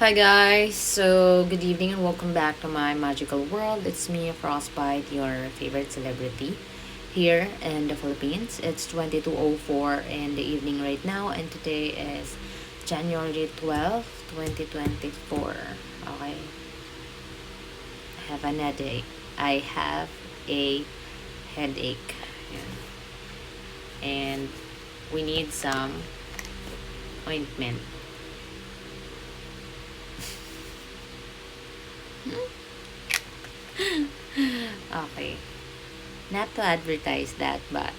Hi guys, so good evening and welcome back to my magical world. It's me, Frostbite, your favorite celebrity here in the Philippines. It's 22:04 in the evening right now, and today is January 12th, 2024. Okay, I have an headache. I have a headache, and we need some ointment. Okay, not to advertise that, but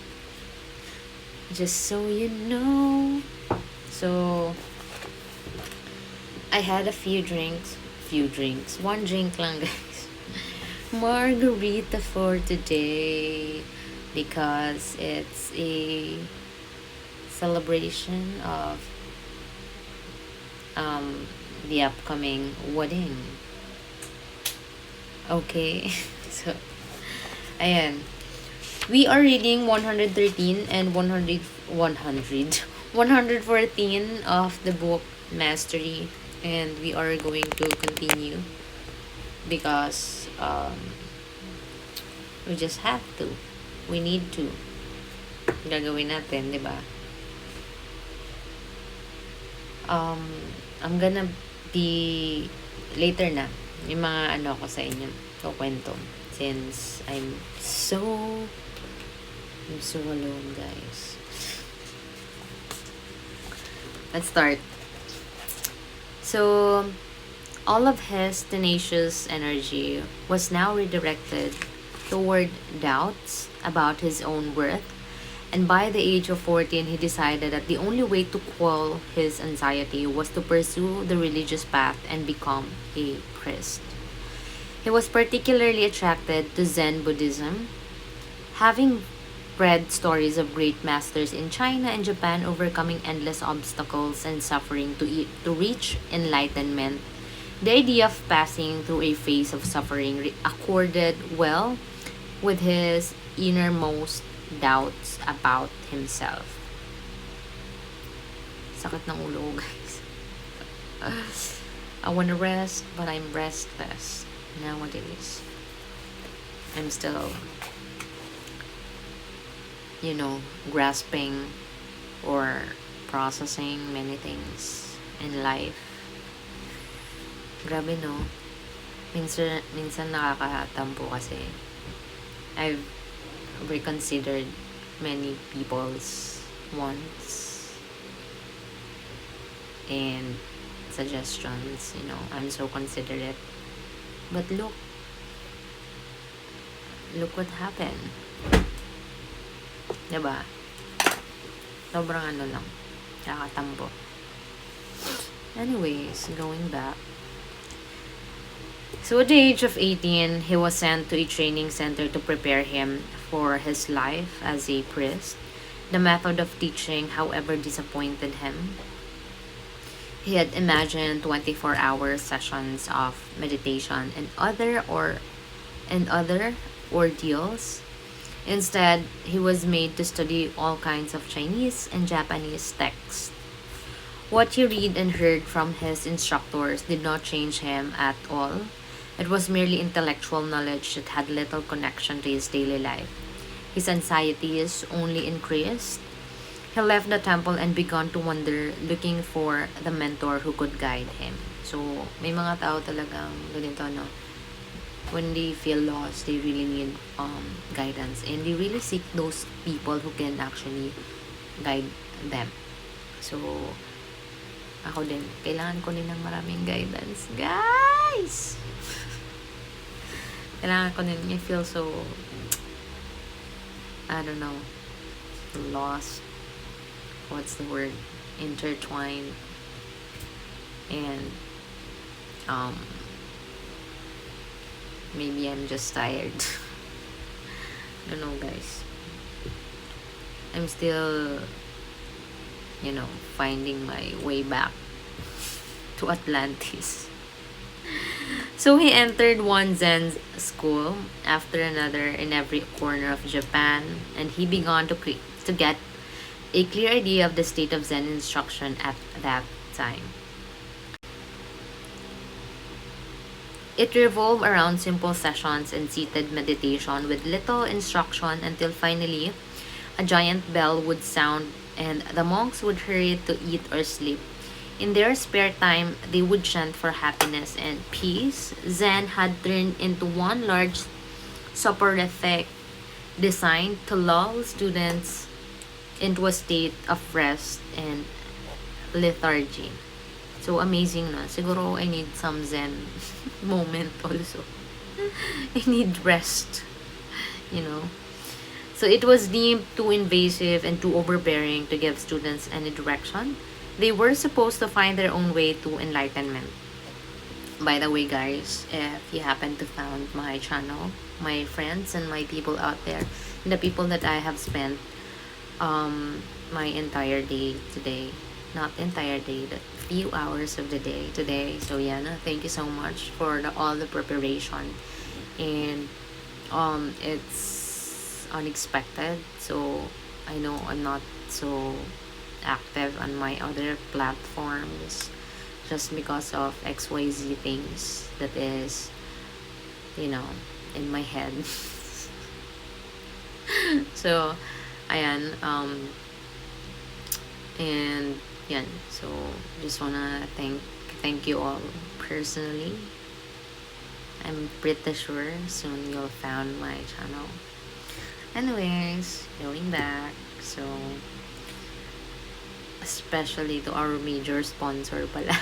just so you know. So, I had a few drinks, one drink lang guys. Margarita for today because it's a celebration of um the upcoming wedding. Okay, so ayan. We are reading 113 and 114 of the book Mastery, and we are going to continue because we just have to. We need to. Gagawin natin, di ba? I'm gonna be later na yung mga ano ko sa inyo kukwento since I'm so alone, guys. Let's start. So, all of his tenacious energy was now redirected toward doubts about his own worth, and by the age of 14, he decided that the only way to quell his anxiety was to pursue the religious path and become a priest. He was particularly attracted to Zen Buddhism, having read stories of great masters in China and Japan overcoming endless obstacles and suffering to reach enlightenment. The idea of passing through a phase of suffering accorded well with his innermost doubts about himself. Sakit ng ulo ko, guys. I wanna rest, but I'm restless nowadays. I'm still, grasping or processing many things in life. Grabe, no? Minsan nakakatampo kasi I've reconsidered many people's wants and suggestions. I'm so considerate. But look what happened. Diba? Sobrang ano lang. Nakakatampo. Anyways, going back. So at the age of 18, he was sent to a training center to prepare him for his life as a priest. The method of teaching, however, disappointed him. He had imagined 24-hour sessions of meditation and other ordeals. Instead, he was made to study all kinds of Chinese and Japanese texts. What he read and heard from his instructors did not change him at all. It was merely intellectual knowledge that had little connection to his daily life. His anxieties only increased. He left the temple and began to wander, looking for the mentor who could guide him. So, may mga tao talagang ganito, no? When they feel lost, they really need guidance. And they really seek those people who can actually guide them. So, ako din, kailangan ko din ng maraming guidance. Guys! Kailangan ko din, I feel so, I don't know, lost. What's the word? Intertwined. And, maybe I'm just tired. I don't know, guys. I'm still, finding my way back to Atlantis. So he entered one Zen school after another in every corner of Japan, and he began to get a clear idea of the state of Zen instruction at that time. It revolved around simple sessions and seated meditation with little instruction until finally a giant bell would sound and the monks would hurry to eat or sleep. In their spare time, they would chant for happiness and peace. Zen had turned into one large soporific designed to lull students into a state of rest and lethargy. So amazing na. Siguro I need some Zen moment also. I need rest, you know. So it was deemed too invasive and too overbearing to give students any direction. They were supposed to find their own way to enlightenment. By the way, guys, if you happen to found my channel, my friends and my people out there, and the people that I have spent my entire day today, not entire day, the few hours of the day today. So yeah, no, thank you so much for all the preparation, and it's unexpected. So I know I'm not so active on my other platforms just because of XYZ things that is, you know, in my head. So ayan, and yan, so just wanna thank you all personally. I'm pretty sure soon you'll found my channel. Anyways, going back, so especially to our major sponsor pala.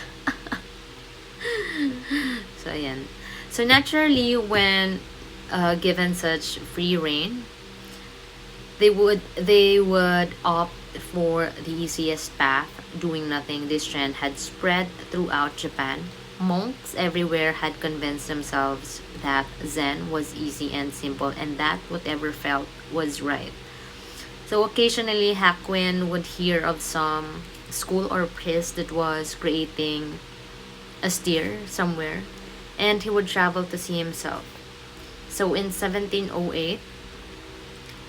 So ayan, so naturally when given such free reign, they would opt for the easiest path, doing nothing. This trend had spread throughout Japan. Monks everywhere had convinced themselves that Zen was easy and simple and that whatever felt was right. So occasionally Hakuin would hear of some school or priest that was creating a steer somewhere, and he would travel to see himself. So in 1708,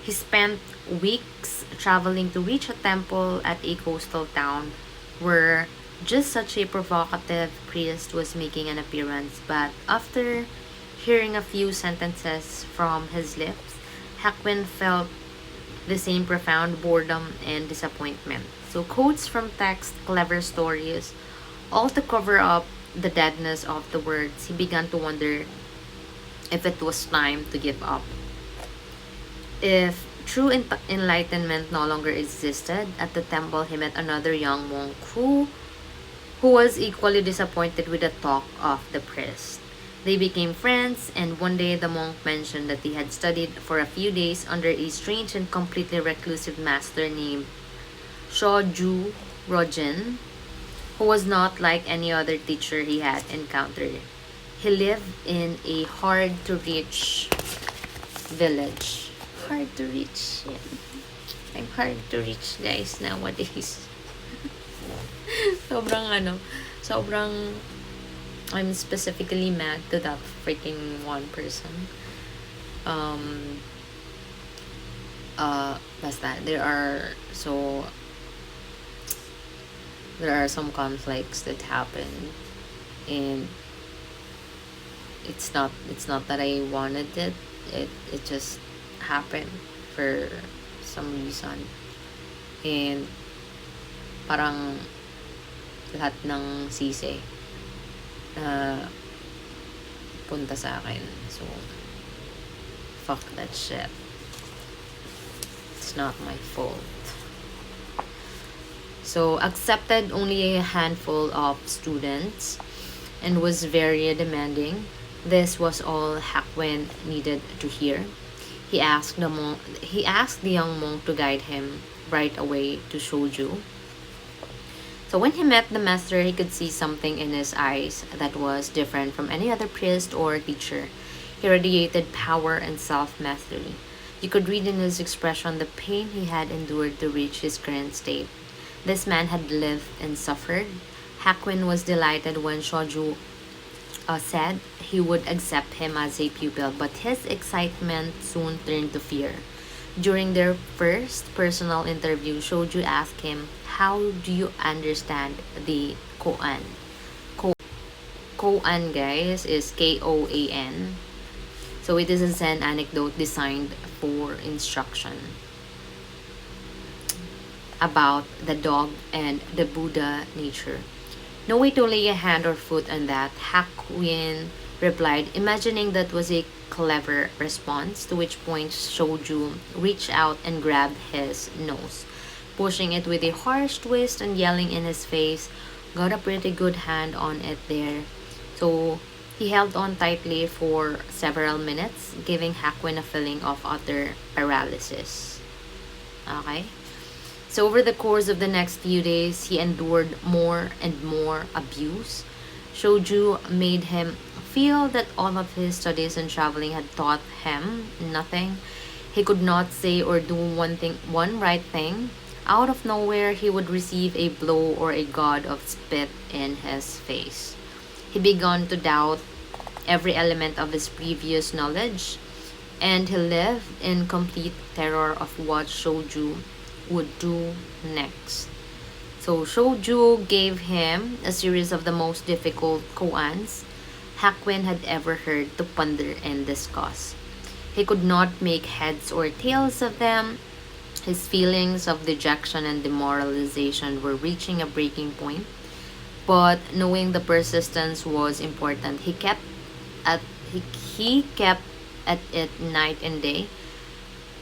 he spent weeks traveling to reach a temple at a coastal town where just such a provocative priest was making an appearance. But after hearing a few sentences from his lips, Hakuin felt the same profound boredom and disappointment. So quotes from text, clever stories, all to cover up the deadness of the words, he began to wonder if it was time to give up. If true enlightenment no longer existed, at the temple he met another young monk who was equally disappointed with the talk of the priest. They became friends, and one day the monk mentioned that he had studied for a few days under a strange and completely reclusive master named Shoju Rojin, who was not like any other teacher he had encountered. He lived in a hard to reach village. Hard to reach. Yeah. I'm hard to reach, guys, nowadays. sobrang ano, sobrang I'm specifically mad to that freaking one person. Um Basta there are some conflicts that happen, and it's not that I wanted it. It just happened for some reason. And parang lahat ng sisi na punta sa akin. So fuck that shit. It's not my fault. So accepted only a handful of students and was very demanding. This was all Hakuin needed to hear. He asked the young monk to guide him right away to Shoju. So when he met the master, he could see something in his eyes that was different from any other priest or teacher. He radiated power and self-mastery. You could read in his expression the pain he had endured to reach his current state. This man had lived and suffered. Hakuin was delighted when Shoju said he would accept him as a pupil, but his excitement soon turned to fear. During their first personal interview, Shoju asked him, "How do you understand the Koan?" koan, guys, is Koan. So it is a Zen anecdote designed for instruction about the dog and the Buddha nature. No way to lay a hand or foot on that, Hakwin replied, imagining that was a clever response, to which point Shoju reached out and grabbed his nose, pushing it with a harsh twist and yelling in his face, got a pretty good hand on it there. So he held on tightly for several minutes, giving Hakwin a feeling of utter paralysis. Okay? So over the course of the next few days, he endured more and more abuse. Shoju made him feel that all of his studies and traveling had taught him nothing. He could not say or do one right thing. Out of nowhere, he would receive a blow or a god of spit in his face. He began to doubt every element of his previous knowledge, and he lived in complete terror of what Shoju would do next. So Shoju gave him a series of the most difficult koans Hakwin had ever heard to ponder and discuss. He could not make heads or tails of them. His feelings of dejection and demoralization were reaching a breaking point. But knowing the persistence was important, at he kept at it night and day.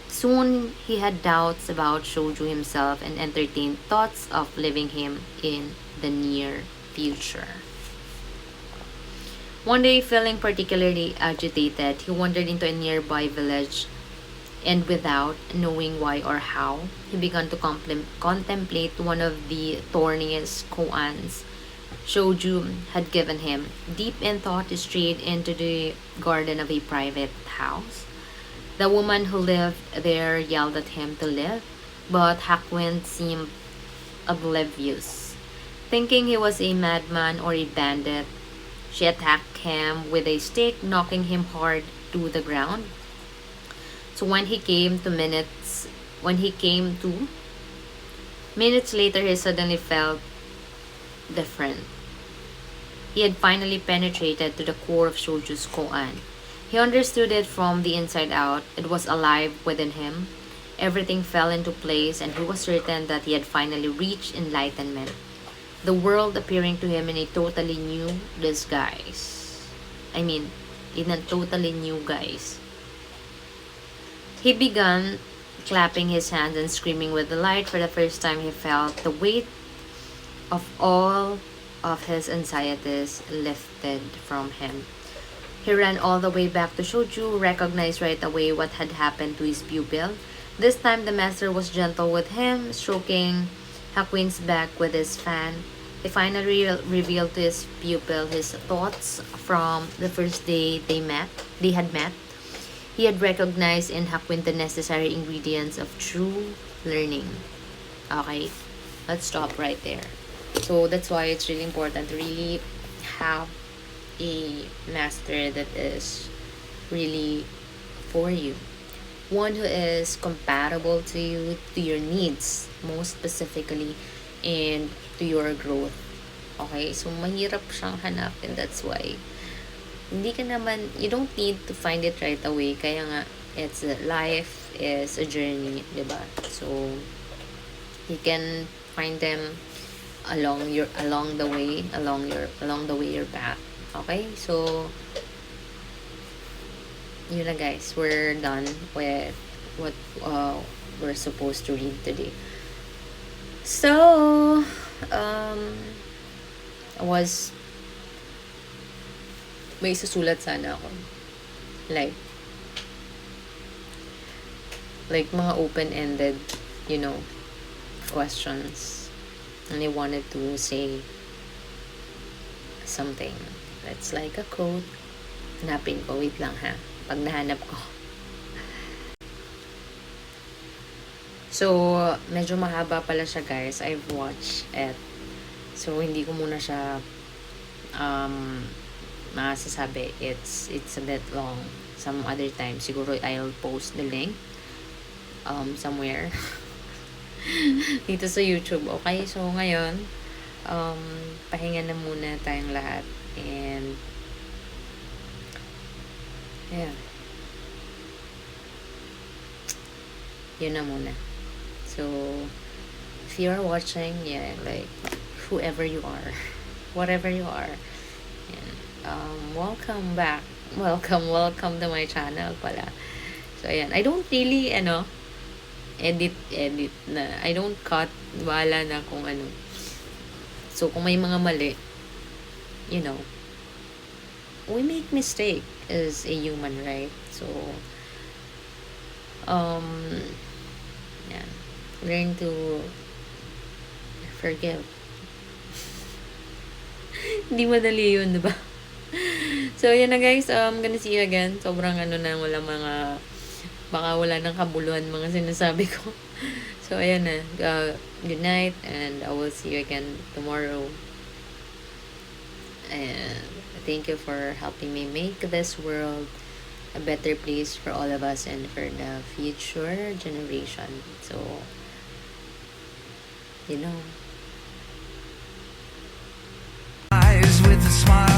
Soon he had doubts about Shoju himself and entertained thoughts of leaving him in the near future. One day, feeling particularly agitated, he wandered into a nearby village, and without knowing why or how, he began to contemplate one of the thorniest koans Shoju had given him. Deep in thought, he strayed into the garden of a private house. The woman who lived there yelled at him to leave, but Hakwin seemed oblivious. Thinking he was a madman or a bandit, she attacked him with a stick, knocking him hard to the ground. So when he came to, minutes later, he suddenly felt different. He had finally penetrated to the core of Shoju's koan. He understood it from the inside out. It was alive within him. Everything fell into place, and he was certain that he had finally reached enlightenment, the world appearing to him in a totally new disguise. I mean, in a totally new guise. He began clapping his hands and screaming with delight. For the first time, he felt the weight of all of his anxieties lifted from him. He ran all the way back to Shoju, recognized right away what had happened to his pupil. This time the master was gentle with him, stroking Hakwin's back with his fan. He finally revealed to his pupil his thoughts from the first day they had met. He had recognized in Hakwin the necessary ingredients of true learning. Okay, let's stop right there. So that's why it's really important to really have a master that is really for you. One who is compatible to you, to your needs, most specifically, and to your growth. Okay? So, mahirap siyang hanapin. That's why, you don't need to find it right away. Kaya nga, life is a journey, diba? So, you can find them along the way, along the way your path. Okay? So, yun na guys, we're done with what we're supposed to read today. So, was may susulat sana ako. Like, mga open-ended, questions. And I wanted to say something. That's like a quote. Hanapin ko. Wait lang ha. Pag nahanap ko. So, medyo mahaba pala siya guys. I've watched it. So, hindi ko muna siya masasabi. It's a bit long. Some other time, siguro I'll post the link somewhere dito sa YouTube. Okay? So, ngayon, pahinga na muna tayong lahat. And yeah, yun na muna. So, if you are watching, yeah, like, whoever you are, whatever you are, and, welcome back. Welcome to my channel pala. So, ayan. I don't really, edit na. I don't cut. Wala na kung ano. So, kung may mga mali, you know, we make mistake as a human, right? So, um, yeah. Learn to forgive. Hindi madali yun, di ba? So, yan na guys. Gonna see you again. Sobrang wala mga, baka wala ng kabuluhan mga sinasabi ko. So, ayan na. Good night, and I will see you again tomorrow. And thank you for helping me make this world a better place for all of us and for the future generation. So, you know. Eyes with a smile.